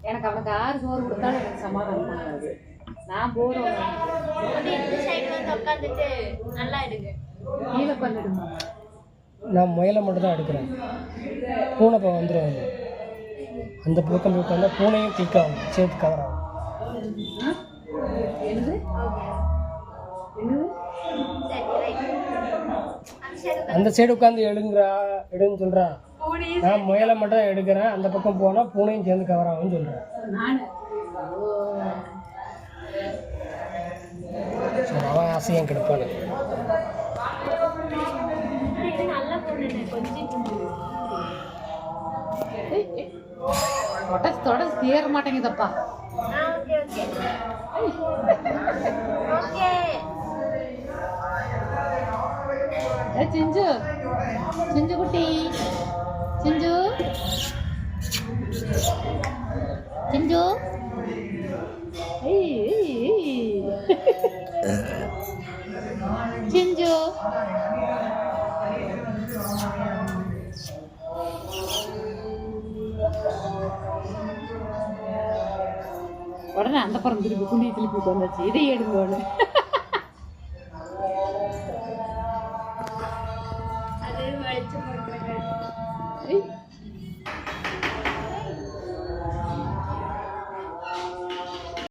எனக்கு அவனுக்கு 6 சோறு கொடுத்தாலும் எனக்கு சமாதானம் பண்ணாது. நான் போடுவேன். இந்த சைடு வந்து உட்காந்துட்டு நல்லா எடுங்க. கீழே பண்ணிடுமா? நான் முயலை மட்டும் தான் எடுக்கிறேன். பூனை இப்போ வந்துடும். அந்த பக்கம் போய் உட்காந்தா பூனையும் கிளிக் ஆகும், சேர்த்து கவர் ஆகும். என்னது என்னது? அந்த சைடு உட்காந்து எடுன்னு சொல்கிறான். நான் முயலை மட்டும் தான் எடுக்கிறேன். அந்த பக்கம் போனால் பூனையும் சேர்ந்து கவர் ஆகும்னு சொல்கிறேன். சரி, அவன் ஆசையும் கெடுப்பானு. தொடச்சு தேர மாட்டேங்குதப்பா. சிஞ்சு சிஞ்சு குட்டி சிஞ்சு சிஞ்சு சிஞ்சு உடனே அந்த படம் திருப்பி குண்டி திருப்பி வந்துச்சு. இதை எடுங்கோன்னு அது வலிச்சு